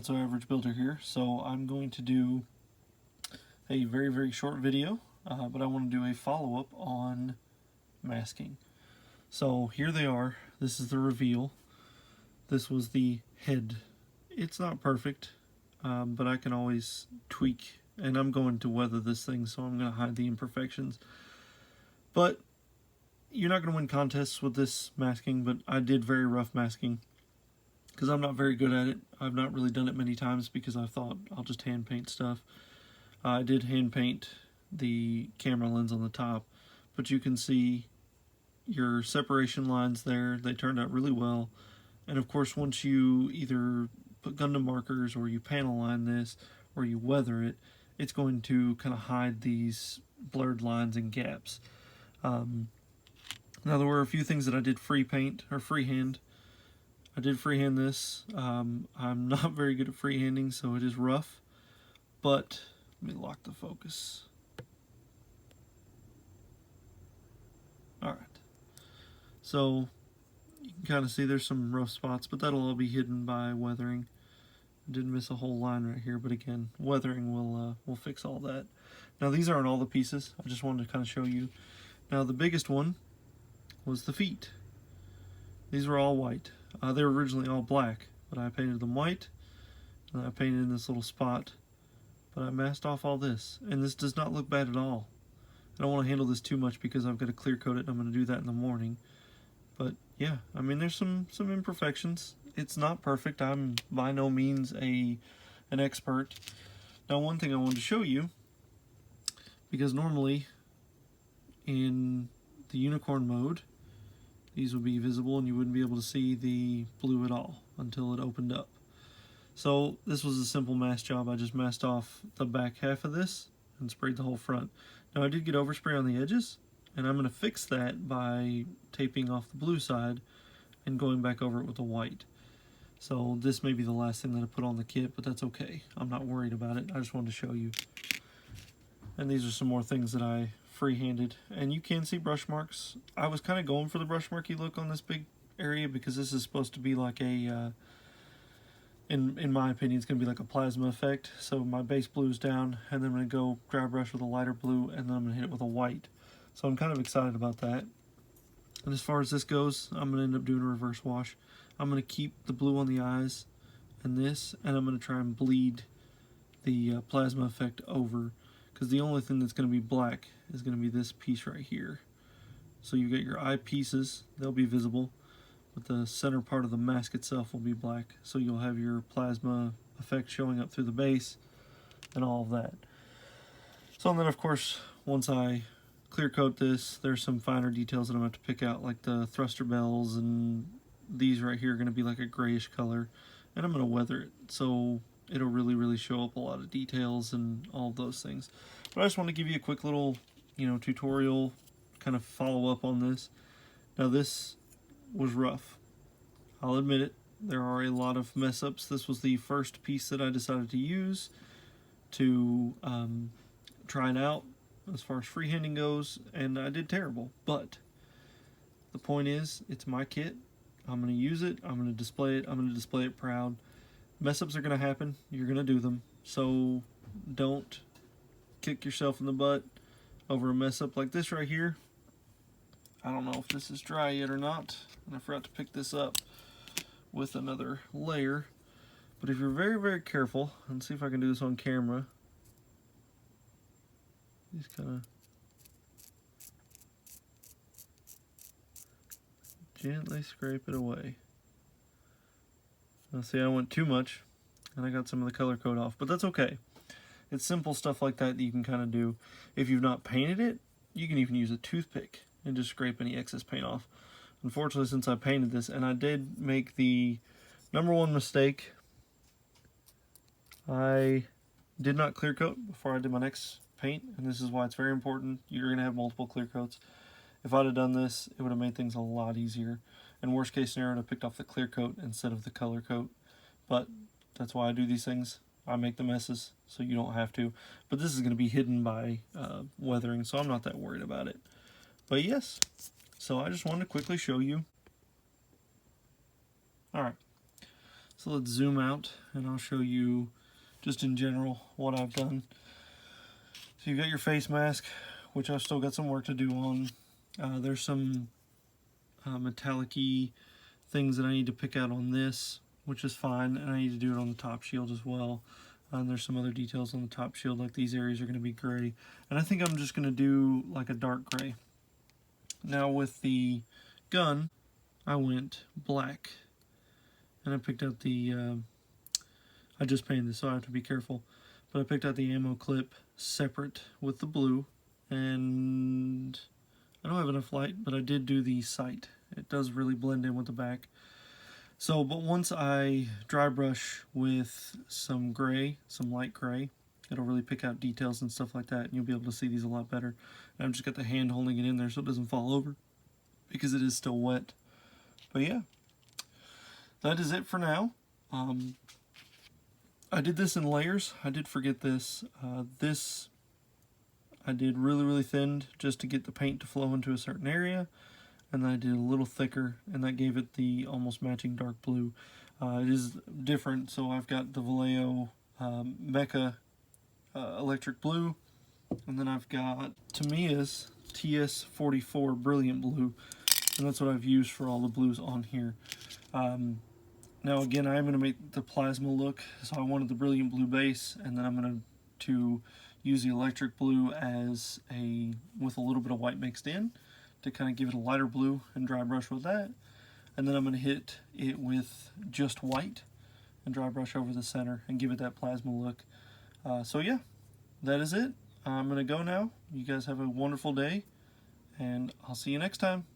Not So Average Builder here. So I'm going to do a very short video, but I want to do a follow-up on masking. So here they are. This is the reveal. This was the head. It's not perfect, but I can always tweak, and I'm going to weather this thing, so I'm going to hide the imperfections. But you're not going to win contests with this masking, but I did very rough masking because I'm not very good at it. I've not really done it many times because I thought I'll just hand paint stuff. I did hand paint the camera lens on the top, but you can see your separation lines there. They turned out really well. And of course, once you either put Gundam markers or you panel line this or you weather it, it's going to kind of hide these blurred lines and gaps. Now there were a few things that I did freehand. I did freehand this. I'm not very good at freehanding, so it is rough. But let me lock the focus. Alright. So you can kind of see there's some rough spots, but that'll all be hidden by weathering. I did miss a whole line right here, but again, weathering will fix all that. Now these aren't all the pieces. I just wanted to kind of show you. Now the biggest one was the feet. These were all white. They were originally all black, but I painted them white, and I painted in this little spot, but I masked off all this, and this does not look bad at all. I don't want to handle this too much because I've got to clear coat it, and I'm going to do that in the morning. But yeah, I mean, there's some imperfections. It's not perfect. I'm by no means an expert. Now, one thing I wanted to show you, because normally in the unicorn mode, these would be visible and you wouldn't be able to see the blue at all until it opened up. So this was a simple mask job. I just masked off the back half of this and sprayed the whole front. Now I did get overspray on the edges, and I'm going to fix that by taping off the blue side and going back over it with the white. So this may be the last thing that I put on the kit, but that's okay. I'm not worried about it. I just wanted to show you. And these are some more things that I free-handed, and you can see brush marks. I was kind of going for the brush marky look on this big area because this is supposed to be like a in my opinion, it's going to be like a plasma effect. So my base blue is down, and then I'm going to go dry brush with a lighter blue, and then I'm going to hit it with a white. So I'm kind of excited about that. And as far as this goes, I'm going to end up doing a reverse wash. I'm going to keep the blue on the eyes and this, and I'm going to try and bleed the plasma effect over, because the only thing that's going to be black is going to be this piece right here. So you get your eye pieces, they'll be visible, but the center part of the mask itself will be black. So you'll have your plasma effect showing up through the base and all of that. So then of course, once I clear coat this, there's some finer details that I'm going to have to pick out, like the thruster bells, and these right here are going to be like a grayish color, and I'm going to weather it. So it'll really show up a lot of details and all of those things. But I just want to give you a quick little, tutorial kind of follow up on this. Now this was rough. I'll admit it. There are a lot of mess ups. This was the first piece that I decided to use to try it out as far as freehanding goes, and I did terrible. But the point is, it's my kit. I'm going to use it. I'm going to display it. I'm going to display it proud. Mess ups are going to happen. You're going to do them. So don't kick yourself in the butt over a mess up like this right here. I don't know if this is dry yet or not, and I forgot to pick this up with another layer. But if you're very careful, and see if I can do this on camera, just kind of gently scrape it away. Now see, I went too much, and I got some of the color coat off, but that's okay. It's simple stuff like that that you can kind of do. If you've not painted it, you can even use a toothpick and just scrape any excess paint off. Unfortunately, since I painted this, and I did make the #1 mistake, I did not clear coat before I did my next paint, and this is why it's very important. You're going to have multiple clear coats. If I'd have done this, it would have made things a lot easier. And worst case scenario, I'd have picked off the clear coat instead of the color coat. But that's why I do these things. I make the messes, so you don't have to. But this is going to be hidden by weathering, so I'm not that worried about it. But yes, so I just wanted to quickly show you. Alright, So let's zoom out and I'll show you just in general what I've done. So you've got your face mask, which I've still got some work to do on. There's some metallic-y things that I need to pick out on this, which is fine, and I need to do it on the top shield as well. And there's some other details on the top shield, like these areas are going to be gray. And I think I'm just going to do like a dark gray. Now with the gun, I went black. And I picked out the, I just painted this so I have to be careful. But I picked out the ammo clip separate with the blue. And I don't have enough light, but I did do the sight. It does really blend in with the back. So, but once I dry brush with some gray, some light gray, it'll really pick out details and stuff like that, and you'll be able to see these a lot better. And I've just got the hand holding it in there so it doesn't fall over, because it is still wet. But yeah, that is it for now. I did this in layers. I did forget this. This I did really thin just to get the paint to flow into a certain area. And then I did a little thicker, and that gave it the almost matching dark blue. It is different, so I've got the Vallejo Mecha Electric Blue, and then I've got Tamiya's ts.4 Brilliant Blue, and that's what I've used for all the blues on here. Now again, I'm going to make the plasma look, so I wanted the Brilliant Blue base, and then I'm going to use the Electric Blue as with a little bit of white mixed in, to kind of give it a lighter blue and dry brush with that. And then I'm going to hit it with just white and dry brush over the center and give it that plasma look. So yeah, that is it. I'm going to go now. You guys have a wonderful day, and I'll see you next time.